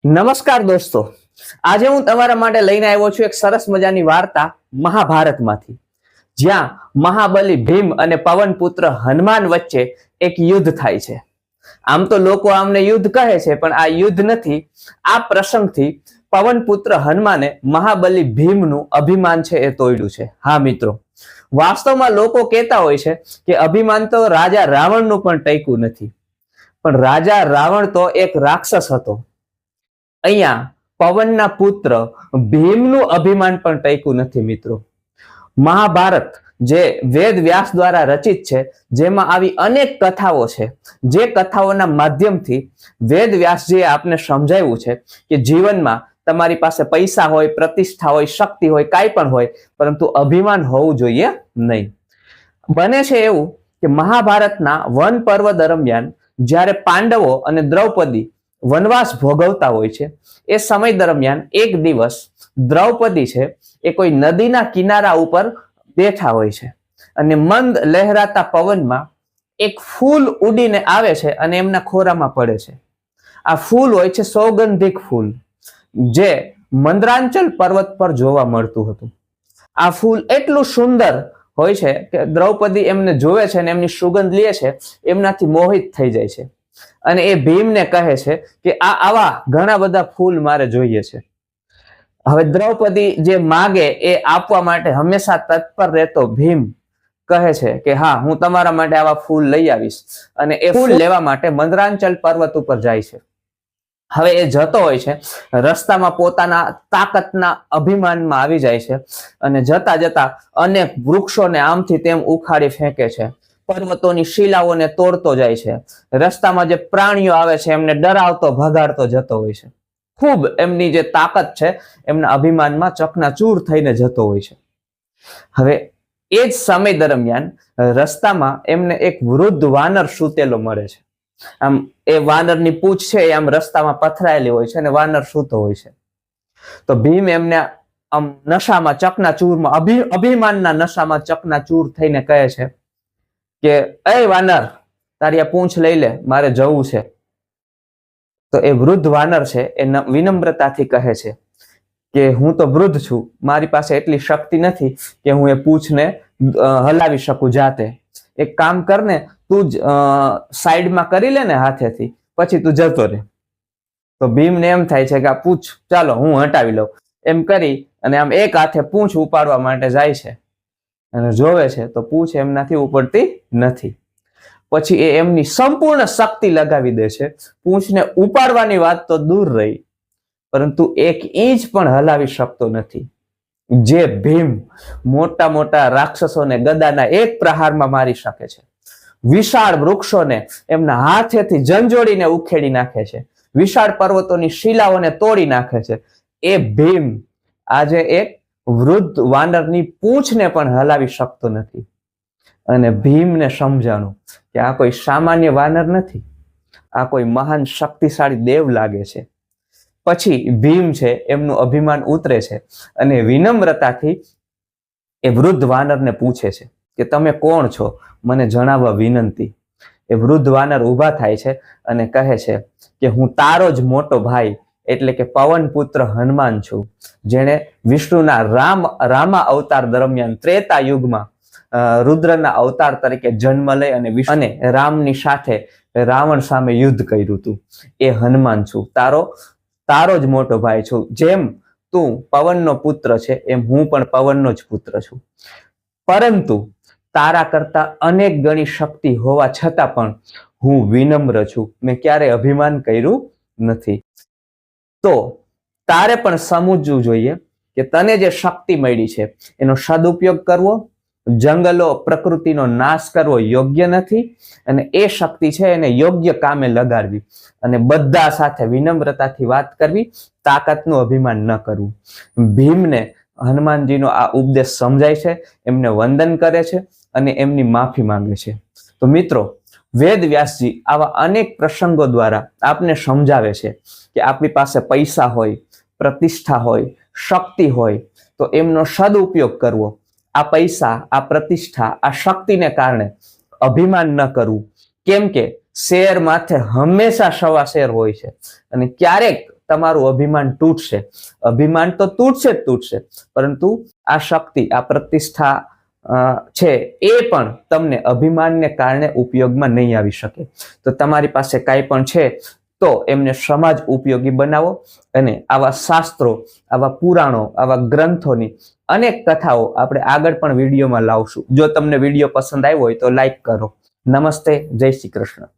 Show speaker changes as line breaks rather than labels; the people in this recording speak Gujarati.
નમસ્કાર દોસ્તો, આજે હું તમારા માટે લઈને આવ્યો છું એક સરસ મજાની વાર્તા મહાભારતમાંથી, જ્યાં મહાબલી ભીમ અને પવનપુત્ર હનુમાન વચ્ચે એક યુદ્ધ થાય છે. આમ તો લોકો આમને યુદ્ધ કહે છે, પણ આ યુદ્ધ નથી. આ પ્રસંગથી પવનપુત્ર હનુમાને મહાબલી ભીમનું અભિમાન છે એ તોડ્યું છે. હા મિત્રો, વાસ્તવમાં લોકો કહેતા હોય છે કે અભિમાન તો રાજા રાવણનું પણ ટક્યું નથી, પણ રાજા રાવણ તો એક રાક્ષસ હતો. અહીંયા પવનના પુત્ર ભીમનું અભિમાન પણ ટક્યું નથી. મિત્રો, મહાભારત જે વેદ વ્યાસ દ્વારા રચિત છે, જેમાં આવી અનેક કથાઓ છે, જે કથાઓના માધ્યમથી વેદ વ્યાસજીએ આપને સમજાવ્યું છે કે જીવનમાં તમારી પાસે પૈસા હોય, પ્રતિષ્ઠા હોય, શક્તિ હોય, કાંઈ પણ હોય, પરંતુ અભિમાન હોવું જોઈએ નહીં. બને છે એવું કે મહાભારતના વન પર્વ દરમિયાન જ્યારે પાંડવો અને દ્રૌપદી વનવાસ ભોગવતા હોય છે, એ સમય દરમિયાન એક દિવસ દ્રૌપદી છે એ કોઈ નદીના કિનારા ઉપર બેઠા હોય છે અને મંદ લહેરાતા પવનમાં એક ફૂલ ઉડીને આવે છે અને એમના ખોરામાં પડે છે. આ ફૂલ હોય છે સૌગંધિક ફૂલ, જે મંદરાંચલ પર્વત પર જોવા મળતું હતું. આ ફૂલ એટલું સુંદર હોય છે કે દ્રૌપદી એમને જોવે છે અને એમની સુગંધ લે છે, એમનાથી મોહિત થઈ જાય છે અને એ ભીમને કહે છે કે આવા ઘણા બધા ફૂલ મારે જોઈએ છે. હવે દ્રૌપદી જે માગે એ આપવા માટે હંમેશા તત્પર રહેતો ભીમ કહે છે કે હા, હું તમારા માટે આવા ફૂલ લઈ આવીશ, અને એ ફૂલ લેવા માટે મંદરાંચલ પર્વત ઉપર જાય છે. હવે એ જતો હોય છે, રસ્તામાં પોતાના તાકાતના અભિમાનમાં આવી જાય છે અને જતા જતા અનેક વૃક્ષોને આમથી તેમ ઉખાડી ફેંકે છે, પર્વતોની શિલાઓને તોડતો જાય છે, રસ્તામાં જે પ્રાણીઓ આવે છે એમને ડરાવતો ભગાડતો જતો હોય છે. ખૂબ એમની જે તાકાત છે એમના અભિમાનમાં ચકનાચૂર થઈને જતો હોય છે. હવે એ જ સમય દરમિયાન રસ્તામાં એમને એક વૃદ્ધ વાનર સૂતેલો મળે છે. આમ એ વાનરની પૂંછ છે એ આમ રસ્તામાં પથરાયેલી હોય છે અને વાનર સૂતો હોય છે. તો ભીમ એમને આમ નશામાં ચકનાચૂરમાં અભિમાનના નશામાં ચકનાચૂર થઈને કહે છે કે એ વાનર, તારી આ પૂંછ લઈ લે, મારે જવું છે. તો એ વૃદ્ધ વાનર છે એ વિનમ્રતાથી કહે છે કે હું તો વૃદ્ધ છું, મારી પાસે એટલી શક્તિ નથી કે હું એ પૂંછને હલાવી શકું જાતે. એક કામ કરને, તું જ સાઈડમાં કરી લે ને હાથેથી, પછી તું જતો રહે. તો ભીમને એમ થાય છે કે આ પૂંછ ચાલો હું હટાવી લઉં. એમ કરી અને આમ એક હાથે પૂંછ ઉપાડવા માટે જાય છે અને જોવે છે તો પૂંછ એમનાથી ઉપડતી નથી. પછી એ એમની સંપૂર્ણ શક્તિ લગાવી દે છે. પૂંછને ઉપાડવાની વાત તો દૂર રહી, પરંતુ એક ઇંચ પણ હલાવી શકતો નથી. જે ભીમ મોટા મોટા રાક્ષસોને ગદાના એક પ્રહારમાં મારી શકે છે, વિશાળ વૃક્ષોને એમના હાથેથી ઝંઝોડીને ઉખેડી નાખે છે, વિશાળ પર્વતોની શિલાઓને તોડી નાખે છે, એ ભીમ આજે એક વૃદ્ધ વાનરની પૂંછને પણ હલાવી શકતો નથી. અને ભીમને સમજાણું કે આ કોઈ સામાન્ય વાનર નથી, આ કોઈ મહાન શક્તિશાળી દેવ લાગે છે. પછી ભીમ છે એમનું અભિમાન ઉતરે છે અને વિનમ્રતાથી એ વૃદ્ધ વાનરને પૂછે છે કે તમે કોણ છો, મને જણાવવા વિનંતી. એ વૃદ્ધ વાનર ઊભા થાય છે અને કહે છે કે હું તારો જ મોટો ભાઈ એટલે કે પવનપુત્ર હનુમાન છું, જેણે વિષ્ણુના રામા અવતાર દરમિયાન ત્રેતા યુગમાં રુદ્રના અવતાર તરીકે જન્મ લઈ અને રામની સાથે રાવણ સામે યુદ્ધ કર્યું હતું. એ હનુમાન છું, તારો જ મોટો ભાઈ છું. જેમ તું પવનનો પુત્ર છે એમ હું પણ પવનનો જ પુત્ર છું, પરંતુ તારા કરતા અનેક ગણી શક્તિ હોવા છતાં પણ હું વિનમ્ર છું, મેં ક્યારેય અભિમાન કર્યું નથી. તો તારે પણ સમજવું જોઈએ કે તને જે શક્તિ મળી છે એનો સદુપયોગ કરવો, જંગલો પ્રકૃતિનો નાશ કરવો યોગ્ય નથી, અને એ શક્તિ છે એને યોગ્ય કામે લગાડવી અને બધા સાથે વિનમ્રતાથી વાત કરવી, તાકાતનું અભિમાન ન કરવું. ભીમને હનુમાનજીનો આ ઉપદેશ સમજાય છે, એમને વંદન કરે છે અને એમની માફી માંગે છે. તો મિત્રો, વેદ વ્યાસજી આવા અનેક પ્રસંગો દ્વારા આપને સમજાવે છે કે આપણી પાસે પૈસા હોય, પ્રતિષ્ઠા હોય, શક્તિ હોય તો એમનો સદુપયોગ કરવો. આ પૈસા, આ પ્રતિષ્ઠા, આ શક્તિને કારણે અભિમાન ન કરવું, કેમ કે શેર માથે હંમેશા સવા શેર હોય છે અને ક્યારેક તમારું અભિમાન તૂટશે. અભિમાન તો તૂટશે જ તૂટશે, પરંતુ આ શક્તિ, આ પ્રતિષ્ઠા છે એ પણ તમને અભિમાનને કારણે ઉપયોગમાં નહીં આવી શકે. તો તમારી પાસે કાંઈ પણ છે તો એમને સમાજ ઉપયોગી બનાવો, અને આવા શાસ્ત્રો, આવા પુરાણો, આવા ગ્રંથોની અનેક કથાઓ આપણે આગળ પણ વિડીયોમાં લાવશું. જો તમને વિડીયો પસંદ આવ્યો હોય તો લાઈક કરો. નમસ્તે, જય શ્રી કૃષ્ણ.